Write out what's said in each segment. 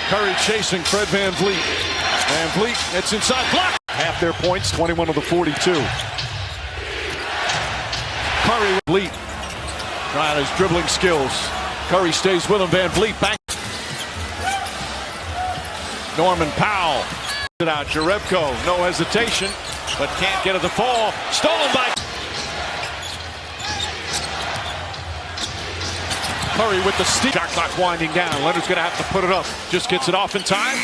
Curry chasing Fred VanVleet. VanVleet, it's inside block. Half their points, 21 of the 42. Curry with VanVleet. Trying his dribbling skills. Curry stays with him. VanVleet back. Norman Powell. It out. Jerebko, no hesitation, but can't get it to fall. Stolen by Curry with the steal. Shot clock winding down. Leonard's going to have to put it up. Just gets it off in time.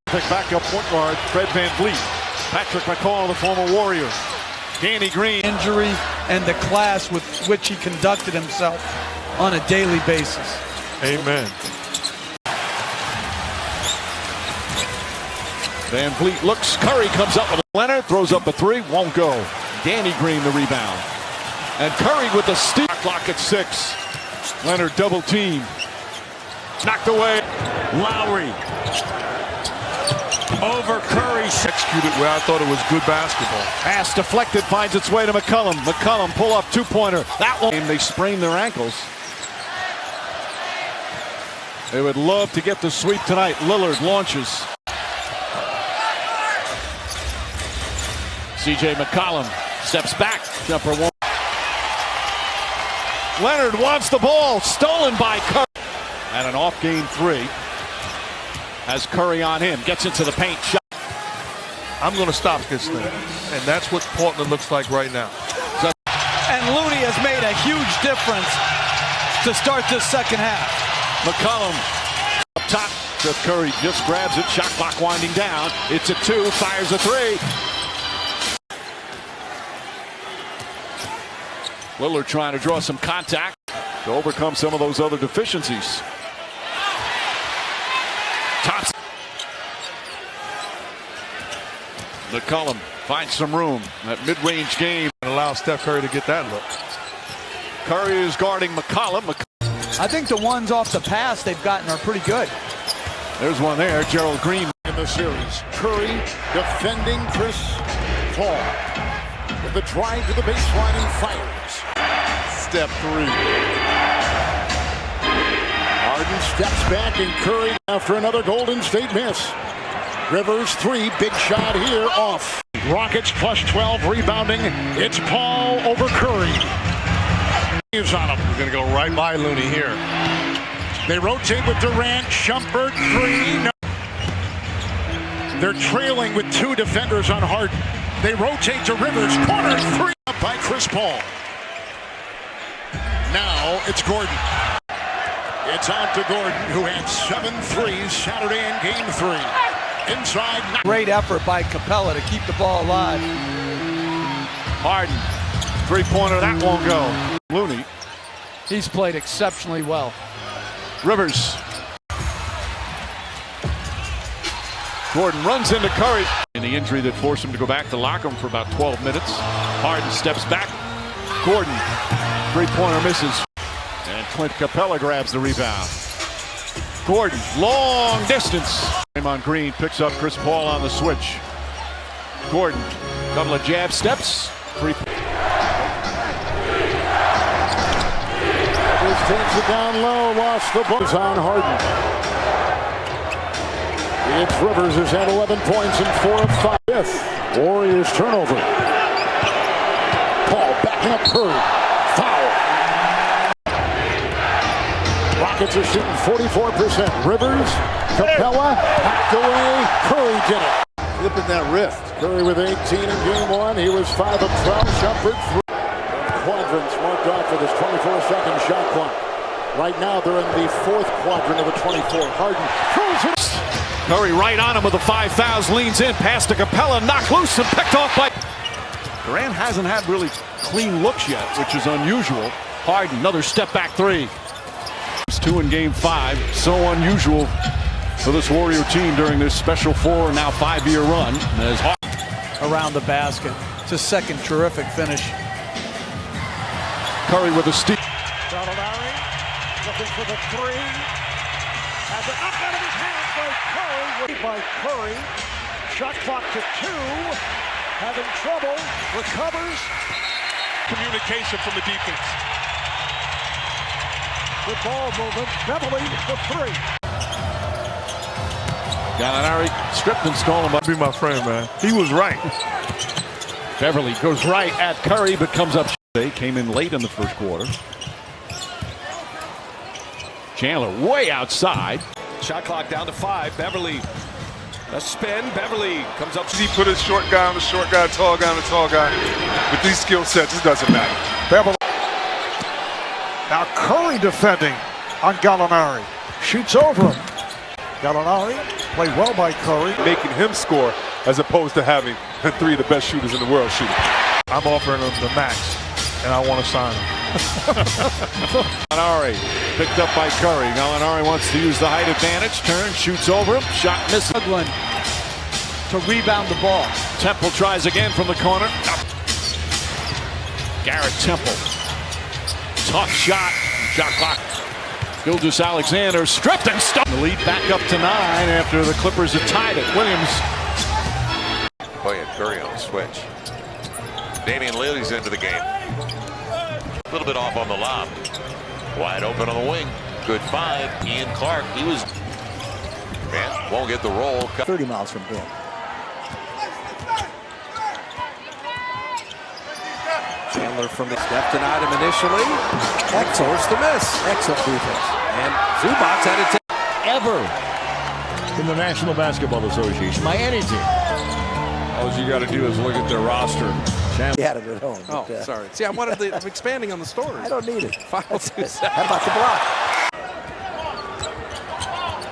Pick back up point guard, Fred VanVleet. Patrick McCall, the former Warrior. Danny Green. Injury and the class with which he conducted himself on a daily basis. Amen. VanVleet looks. Curry comes up with a Leonard. Throws up a three. Won't go. Danny Green the rebound. And Curry with the steal. Clock at 6. Leonard double team. Knocked away. Lowry. Over Curry. Executed where I thought it was good basketball. Pass deflected. Finds its way to McCollum. McCollum pull up two-pointer. That one. And they sprain their ankles. They would love to get the sweep tonight. Lillard launches. C.J. McCollum steps back. Jumper one. Leonard wants the ball. Stolen by Curry. And an off game three. Has Curry on him. Gets into the paint. Shot. I'm going to stop this thing. And that's what Portland looks like right now. And Looney has made a huge difference to start this second half. McCollum up top. Steph Curry just grabs it. Shot clock winding down. It's a 2. Fires a 3. Lillard trying to draw some contact to overcome some of those other deficiencies. Thompson. McCollum finds some room. That mid-range game And allow Steph Curry to get that look. Curry is guarding McCollum. I think the ones off the pass they've gotten are pretty good. There's one there. Gerald Green in the series. Curry defending Chris Paul. With the drive to the baseline and fires. Step 3. Harden steps back and Curry after another Golden State miss. Rivers 3, big shot here, off. Rockets plus 12, rebounding. It's Paul over Curry. He's on him. He's going to go right by Looney here. They rotate with Durant, Shumpert 3. No. They're trailing with 2 defenders on Harden. They rotate to Rivers, corner 3 up by Chris Paul. Now it's Gordon. It's out to Gordon, who had 7 threes Saturday in Game 3. Inside. Great effort by Capella to keep the ball alive. Harden. Three-pointer, that won't go. Looney. He's played exceptionally well. Rivers. Gordon runs into Curry. And the injury that forced him to go back to locker room for about 12 minutes. Harden steps back. Gordon. Three-pointer misses. And Clint Capella grabs the rebound. Gordon, long distance. Draymond Green picks up Chris Paul on the switch. Gordon, couple of jab steps. Rivers takes it down low, lost the ball. On Harden. It's Rivers has had 11 points and 4 of 5. Fifth. Warriors turnover. Paul backing up Curry. Foul. Rockets are shooting 44%. Rivers, Capella, hacked away. Curry did it. Flipping that wrist. Curry with 18 in Game 1. He was 5 of 12. Shumpert 3. Quadrants marked off for this 24-second shot clock. Right now they're in the 4th quadrant of the 24. Harden throws it. Curry right on him with the 5 fouls, leans in, pass to Capella, knocked loose and picked off by Durant. Hasn't had really clean looks yet, which is unusual. Harden, another step back 3. It's 2 in Game 5. So unusual for this Warrior team during this special 4, now 5-year run. As around the basket. It's a second terrific finish. Curry with a steal. Gallinari looking for the 3. Has it up out of his hands by Curry. Shot clock to 2. Having trouble. Recovers. Communication from the defense. Good ball movement. Beverly for 3. Gallinari stripped and stolen by. Be my friend, man. He was right. Beverly goes right at Curry, but comes up. They came in late in the first quarter. Chandler way outside. Shot clock down to 5. Beverly, a spin. Beverly comes up. He put a short guy on a short guy, tall guy on a tall guy. With these skill sets, it doesn't matter. Beverly. Now Curry defending on Gallinari. Shoots over him. Gallinari played well by Curry. Making him score as opposed to having 3 of the best shooters in the world shooting. I'm offering him the max, and I want to sign him. Gallinari picked up by Curry. Gallinari wants to use the height advantage. Turn, shoots over him. Shot misses. Struggling to rebound the ball. Temple tries again from the corner. Garrett Temple. Tough shot. Shot clock. Gilgeous-Alexander stripped and stuck. The lead back up to 9 after the Clippers have tied it. Williams. Playing Curry on the switch. Damian Lillard's into the game. A little bit off on the lob. Wide open on the wing. Good find. Ian Clark. He was. Man, won't get the roll. 30 miles from him. Chandler from the Steph denied him initially. Forced the miss. Excellent defense. And Zubac had it. Ever in the National Basketball Association. My energy. All you got to do is look at their roster. He had it at home. Oh, sorry. See, I'm expanding on the story. I don't need it. Final 2 seconds. How about the block?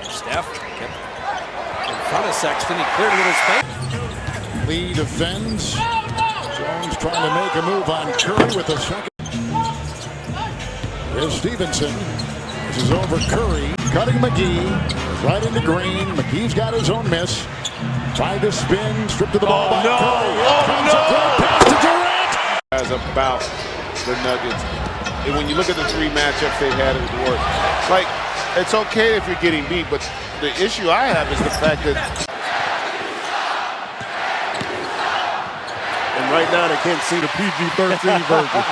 Steph kept in front of Sexton. He cleared with his face. Lee defends. Jones trying to make a move on Curry with a second. Here's Stevenson. This is over Curry. Cutting McGee. Right into Green. McGee's got his own miss. Tried to spin. Stripped to the ball by Curry. Pass to Durant. As about the Nuggets. And when you look at the 3 matchups they've had at work, like, it's okay if you're getting beat, but the issue I have is the fact that. And right now they can't see the PG-13 version.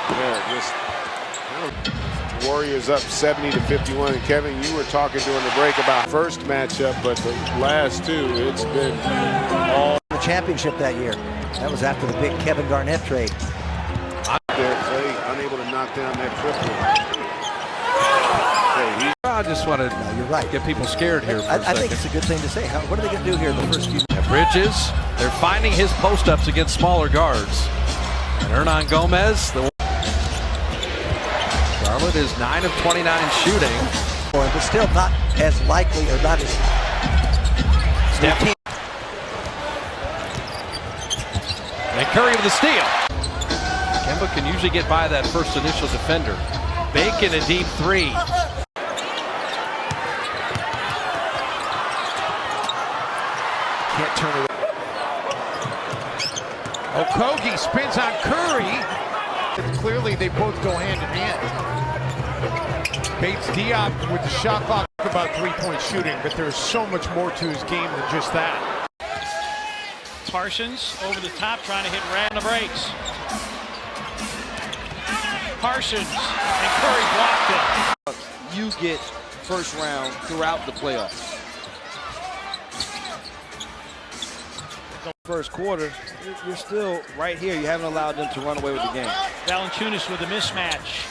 Yeah, just Warriors up 70-51. And Kevin, you were talking during the break about first matchup, but the last 2, it's been all The championship that year. That was after the big Kevin Garnett trade. there. Clay unable to knock down that triple. I just want to You're right. get people scared here for a I second. think it's a good thing to say. What are they going to do here in the first few? Bridges, they're finding his post-ups against smaller guards. And Hernan Gomez, Charlotte is 9 of 29 shooting. But still not as likely or not as... Steph. And Curry with the steal. Kemba can usually get by that first initial defender. Bacon a deep 3. Can't turn it. Okogie spins on Curry. Clearly, they both go hand in hand. Bates Diop with the shot clock about 3-point shooting, but there's so much more to his game than just that. Parsons over the top trying to hit Rand the brakes. Parsons and Curry blocked it. You get first round throughout the playoffs. First quarter, you're still right here. You haven't allowed them to run away with the game. Valanciunas with a mismatch.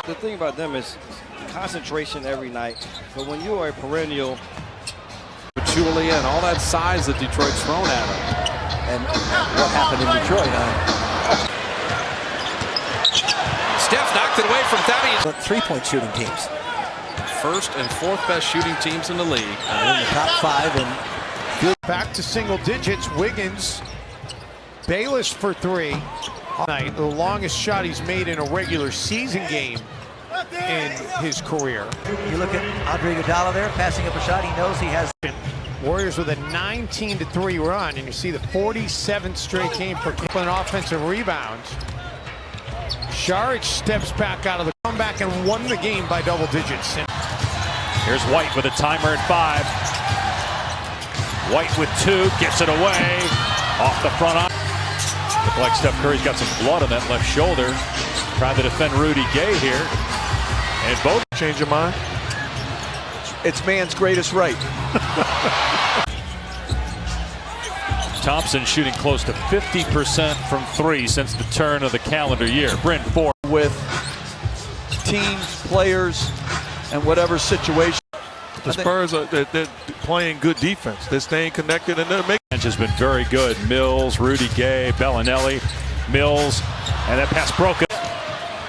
The thing about them is concentration every night. But when you are a perennial, Julia and all that size that Detroit's thrown at him. And what happened in Detroit, Steph knocked it away from Thaddeus. But 3-point shooting teams. First and 4th best shooting teams in the league. In the top 5 and back to single digits. Wiggins, Bayless for 3. Night, the longest shot he's made in a regular season game in his career. you look at Andre Iguodala there, passing up a shot. He knows he has. Warriors with a 19-3 run, and you see the 47th straight game for Cleveland offensive rebounds. Saric steps back out of the comeback and won the game by double digits. Here's White with a timer at 5. White with 2, gets it away off the front arm. Look like Steph Curry's got some blood on that left shoulder. Trying to defend Rudy Gay here. And both Change your mind? It's man's greatest right. Thompson shooting close to 50% from three since the turn of the calendar year. Bryn Four with teams, players, and whatever situation. The Spurs they're playing good defense. They're staying connected and they're making. Bench has been very good. Mills, Rudy Gay, Bellinelli, Mills, and that pass broken.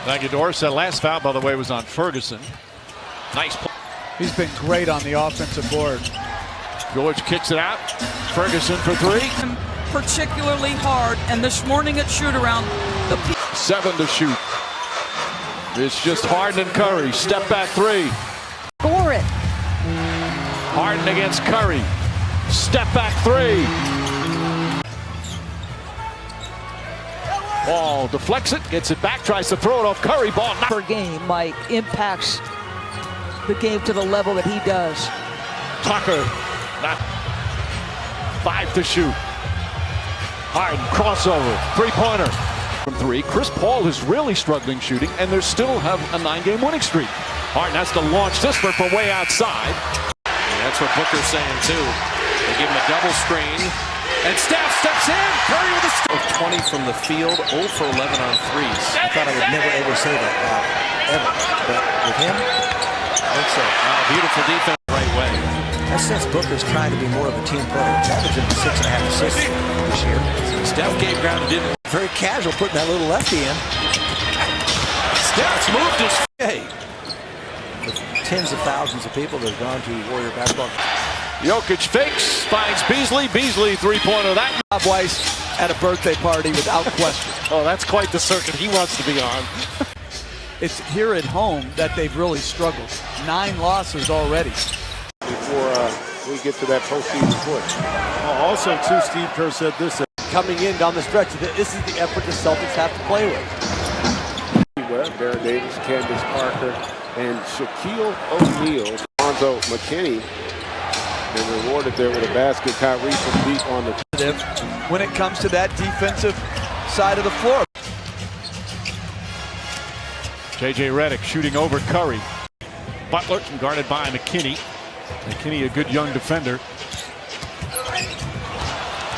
Aguilar, that last foul, by the way, was on Ferguson. Nice play. He's been great on the offensive board. George kicks it out. Ferguson for three. Particularly hard, and this morning at shoot-around, the 7 to shoot. It's just Harden and Curry. Step back three. score it. Harden against Curry. Step back three. Ball deflects it, gets it back, tries to throw it off Curry. Ball not Per game, Mike impacts the game to the level that he does. Tucker. Not 5 to shoot. Harden crossover, three-pointer from three. Chris Paul is really struggling shooting, and they still have a 9-game winning streak. Harden has to launch this one from way outside. That's what Booker's saying too. They give him a double screen, and Steph steps in. Curry with a 20 from the field, 0 for 11 on threes. I thought I would never ever say that, ever. But with him, I think so. Beautiful defense, right way. I sense Booker's trying to be more of a team player. He's averaging 6.5 assists this year. Steph gave ground and didn't. Very casual putting that little lefty in. Steph's moved his. Hey. With tens of thousands of people that have gone to Warrior basketball. Jokic fakes, finds Beasley. Beasley three-pointer. That Bob Weiss at a birthday party without question. Oh, that's quite the circuit he wants to be on. It's here at home that they've really struggled. 9 losses already. Before we get to that postseason push. Also, too, Steve Kerr said this. Coming in down the stretch, this is the effort the Celtics have to play with. Webb, Baron Davis, Candace Parker, and Shaquille O'Neal. Lonzo McKinney been rewarded there with a basket. Kyrie from deep on the when it comes to that defensive side of the floor. J.J. Redick shooting over Curry. Butler guarded by McKinney. McKinney, a good young defender.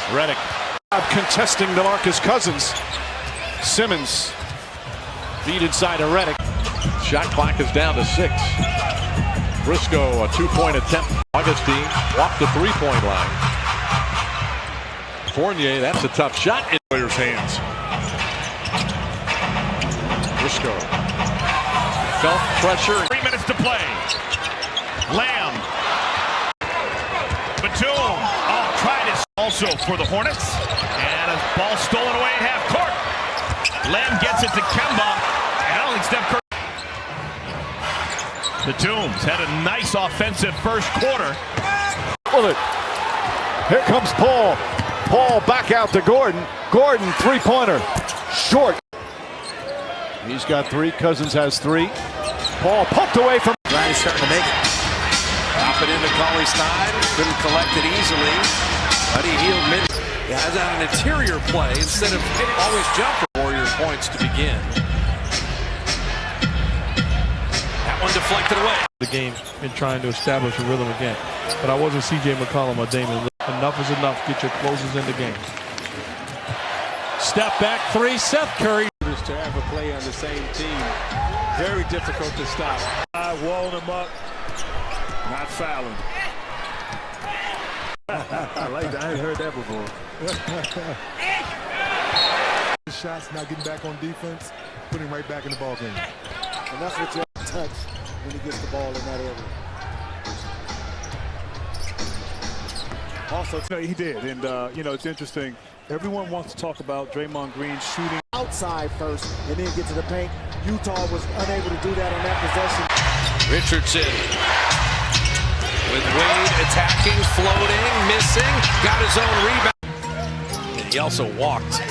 Redick contesting DeMarcus Cousins. Simmons feed inside of Redick. Shot clock is down to 6. Briscoe, a 2-point attempt. Augustine walked the 3-point line. Fournier, that's a tough shot in players' hands. Briscoe felt pressure. 3 minutes to play. Lamb. Batum. Oh, tried it also for the Hornets. And a ball stolen away at half court. Lamb gets it to Kemba. And I don't think Steph Curry. Batum's had a nice offensive first quarter. With it. Here comes Paul. Paul back out to Gordon. Gordon, three-pointer. Short. He's got 3. Cousins has 3. Paul poked away from. Ryan's starting to make it. Drop it into Cauley Stein. Couldn't collect it easily. Buddy Hield mid. Has out an interior play instead of always jumper. Warrior points to begin. That one deflected away. The game and trying to establish a rhythm again. But I wasn't C.J. McCollum or Damon. Enough is enough. Get your closers in the game. Step back 3, Seth Curry. To ever play on the same team. Very difficult to stop. I walled him up. Not fouling. I like that. I ain't heard that before. Shots, not getting back on defense, putting right back in the ball game. And that's what you have to touch when he gets the ball in that area. Also, he did. And, it's interesting. Everyone wants to talk about Draymond Green shooting outside first and then get to the paint. Utah was unable to do that on that possession. Richardson with Wade attacking, floating, missing, got his own rebound. And he also walked.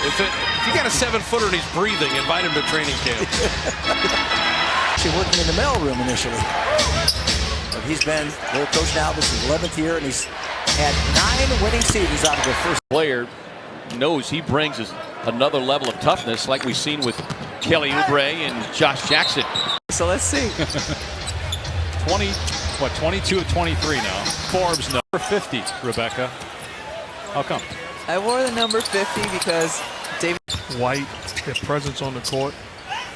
If you got a 7-footer and he's breathing, invite him to training camp. Actually working in the mailroom initially. But he's been their coach now. This is 11th year, and he's had 9 winning seasons out of the first. Player knows he brings another level of toughness like we've seen with Kelly Oubre and Josh Jackson. So let's see. 22 of 23 now. Forbes number 50, Rebecca. How come? I wore the number 50 because David White, their presence on the court,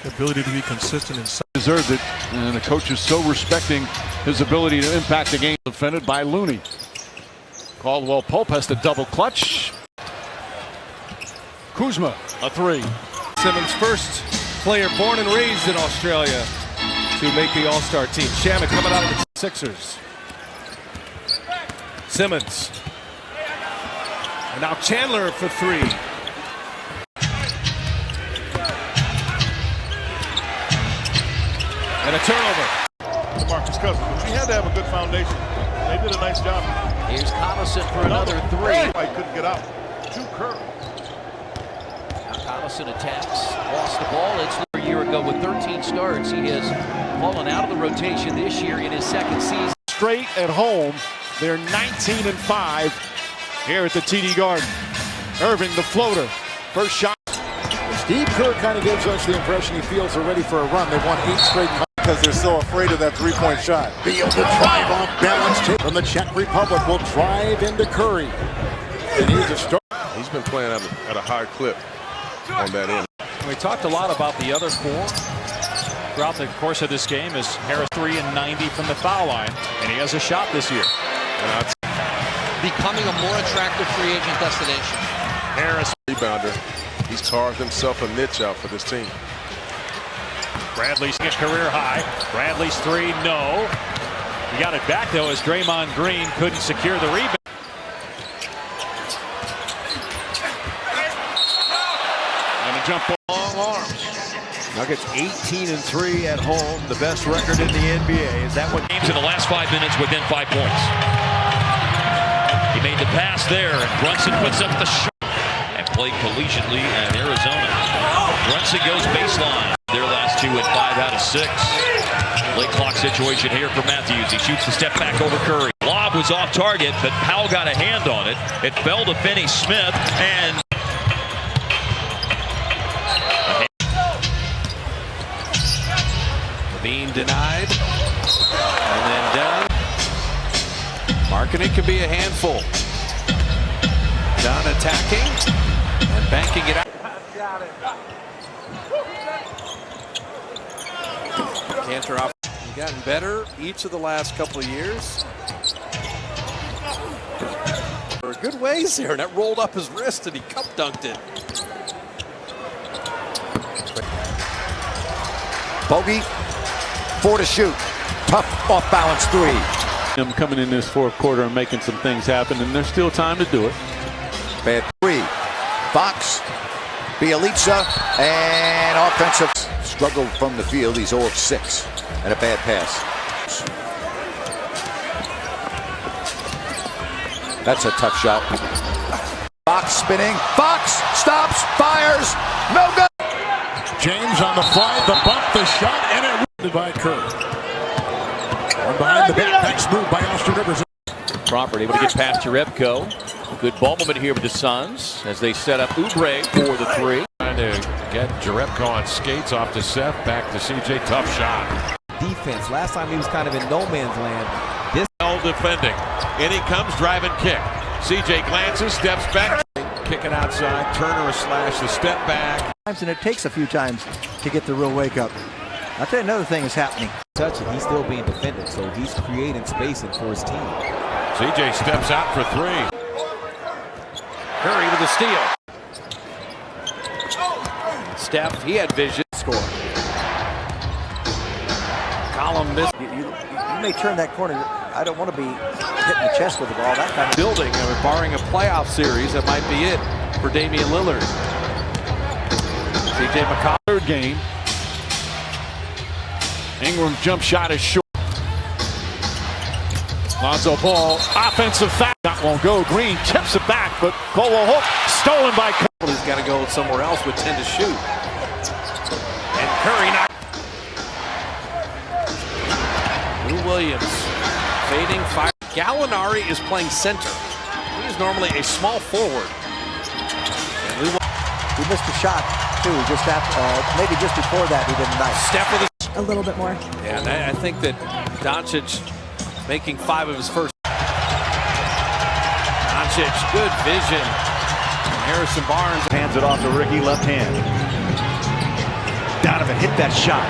the ability to be consistent and deserved it, and the coach is so respecting his ability to impact the game. Defended by Looney. Caldwell Pope has to double clutch. Kuzma, a three. Simmons, first player born and raised in Australia to make the All-Star team. Shannon coming out of the Sixers. Simmons. And now Chandler for three. And a turnover. Marcus Cousins, but you had to have a good foundation. They did a nice job. Here's Collison for another three. I couldn't get out. To Curry. Collison attacks, lost the ball. It's a year ago with 13 starts. He has fallen out of the rotation this year in his second season. Straight at home. They're 19-5 here at the TD Garden. Irving, the floater. First shot. Steve Kerr kind of gives us the impression he feels they're ready for a run. They've won 8 straight because they're so afraid of that three-point shot. Beal to drive off balance from the Czech Republic will drive into Curry. And he's a start. He's been playing at a high clip on that end. We talked a lot about the other four throughout the course of this game as Harris 3 and 90 from the foul line, and he has a shot this year. Becoming a more attractive free agent destination. Harris. Rebounder. He's carved himself a niche out for this team. Bradley's a career high. Bradley's three, no. He got it back though as Draymond Green couldn't secure the rebound. And a jump ball. Long arms. Nuggets 18-3 at home, the best record in the NBA. Is that what games in the last 5 minutes within 5 points? He made the pass there, and Brunson puts up the shot and played collegiately at Arizona. Brunson goes baseline. Their last two at 5 out of 6. Late clock situation here for Matthews. He shoots the step back over Curry. Lob was off target, but Powell got a hand on it. It fell to Finney-Smith, and Being denied, and then down. Marketing can be a handful. Dunn attacking and banking it out. Cantor off. He's gotten better each of the last couple of years. For good ways there, and that rolled up his wrist and he cup dunked it. Bogey. 4 to shoot. Tough off balance three. Him coming in this fourth quarter and making some things happen, and there's still time to do it. Bad three. Fox, Bielitsa, and offensive. Struggled from the field. He's 0 of 6. And a bad pass. That's a tough shot. Fox spinning. Fox stops, fires. No good. James on the fly, the bump, the shot, and it by Kerr. One behind the back, nice move by Austin Rivers. Crawford able to get past Jerebko. Good ball movement here with the Suns as they set up Oubre for the three. Trying to get Jerebko on skates off to Steph, back to CJ. Tough shot. defense? Last time he was kind of in no man's land. This well defending. In he comes, driving kick. CJ glances, steps back. Kicking outside, Turner a slash, the step back. And it takes a few times to get the real wake up. I'll tell you another thing is happening. Touch it, he's still being defended, so he's creating spacing for his team. CJ steps out for three. Curry with the steal. Steph, he had vision. Score. Column missed. You may turn that corner. I don't want to be hitting the chest with the ball. That kind of building, barring a playoff series, that might be it for Damian Lillard. CJ McCollum. Third game. Ingram's jump shot is short. Lonzo Ball, offensive foul. That won't go. Green tips it back, but Caldwell Hook stolen by Curry. He's got to go somewhere else with 10 to shoot. And Curry knocked. Lou Williams fading fire. Gallinari is playing center. He is normally a small forward. And he missed a shot too. Just after, maybe just before that, he didn't nice. Steph with a a little bit more. Yeah, and I think that Doncic making 5 of his first. Doncic, good vision. Harrison Barnes hands it off to Ricky, left hand. Donovan hit that shot.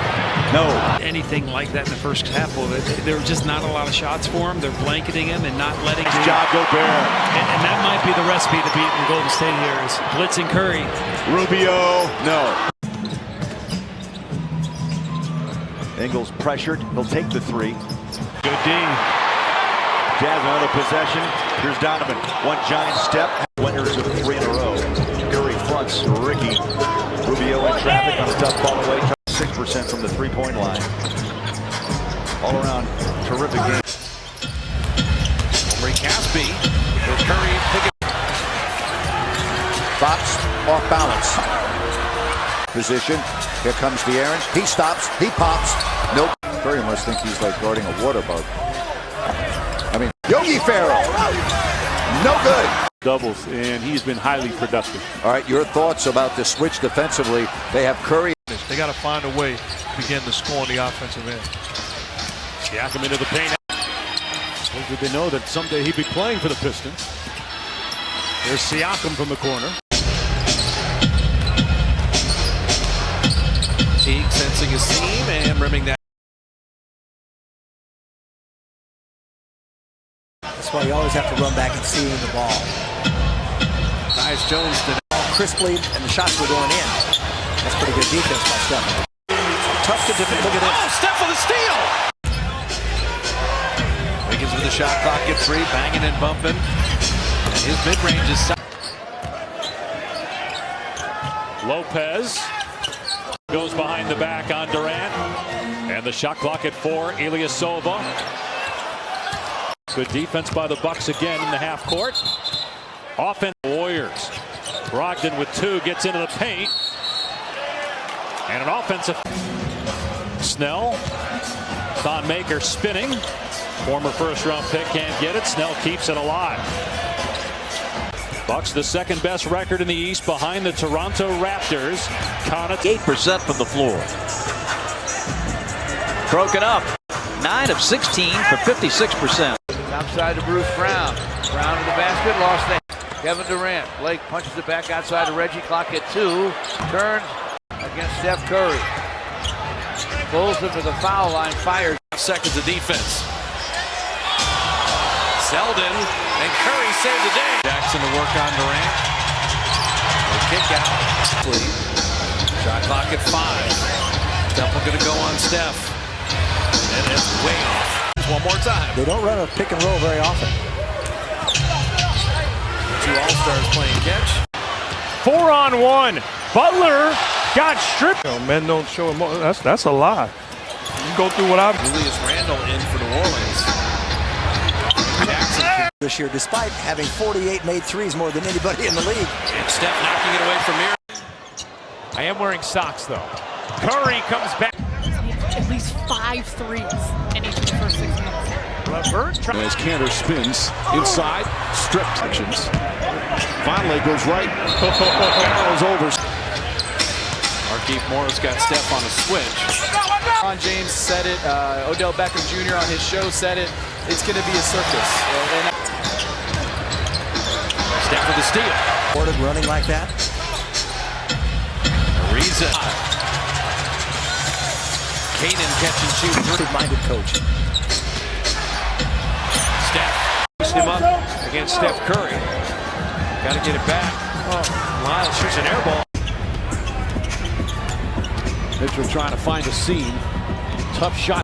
No. Anything like that in the first half. Well, there were just not a lot of shots for him. They're blanketing him and not letting him. Job Gobert. And that might be the recipe to beat in Golden State here is blitzing Curry. Rubio, no. Ingles pressured. He'll take the 3. Good D. Jazz another possession. Here's Donovan. One giant step. Winners of 3 in a row. Curry fronts Ricky. Rubio in traffic on a tough ball away. 6% from the 3-point line. All around, terrific game. Ray Caspi with Curry picking. Fox off balance. Position. Here comes De'Aaron. He stops. He pops. Nope. Curry must think he's like guarding a water bug. I mean, Yogi Ferrell. No good. Doubles, and he's been highly productive. All right, your thoughts about the switch defensively. They have Curry. They got to find a way to begin to score on the offensive end. Siakam into the paint. Little did they know that someday he'd be playing for the Pistons. There's Siakam from the corner. Teague sensing a seam and rimming that. That's why you always have to run back and see the ball. Tyus Jones did crisply, and the shots were going in. That's pretty good defense by Steph. Tough to defend. Look at this. Oh, Steph with a steal! Wiggins with the shot clock at 3, banging and bumping. And his mid-range is set. Lopez goes behind the back on Durant. And the shot clock at 4, Ilyasova. Good defense by the Bucks again in the half court. Offense Warriors. Brogdon with 2 gets into the paint. And an offensive. Snell. Thon Maker spinning. Former first-round pick can't get it. Snell keeps it alive. Bucks the second best record in the East behind the Toronto Raptors. 8% from the floor. Broken up. 9 of 16 for 56%. Outside to Bruce Brown. Brown to the basket, lost the Kevin Durant. Blake punches it back outside to Reggie. Clock at 2. Turns against Steph Curry. Pulls him to the foul line. Fires. Seconds of defense. Zeldin and Curry save the day. Jackson to work on Durant. Kick out. Shot clock at 5. Temple going to go on Steph. And it's way off. One more time. They don't run a pick and roll very often. 2 All-Stars playing catch. 4-on-1. Butler got stripped. Men don't show him. That's a lie. You go through what I've. Julius Randle in for New Orleans. Jackson this year, despite having 48 made threes more than anybody in the league. And Steph knocking it away from here. I am wearing socks though. Curry comes back. At least 5 threes in each of the first 6 minutes. As Cantor spins inside, strip actions. Finally goes right. Arrows over. Markieff Morris got Steph on a switch. LeBron James said it. Odell Beckham Jr. on his show said it. It's going to be a circus. Steph with the steal. Ported running like that. Ariza. Kanan catch and shoot. Minded coach. Steph pushed him up against Steph Curry. Got to get it back. Oh, Lyles shoots an air ball. Mitchell trying to find a seam. Tough shot.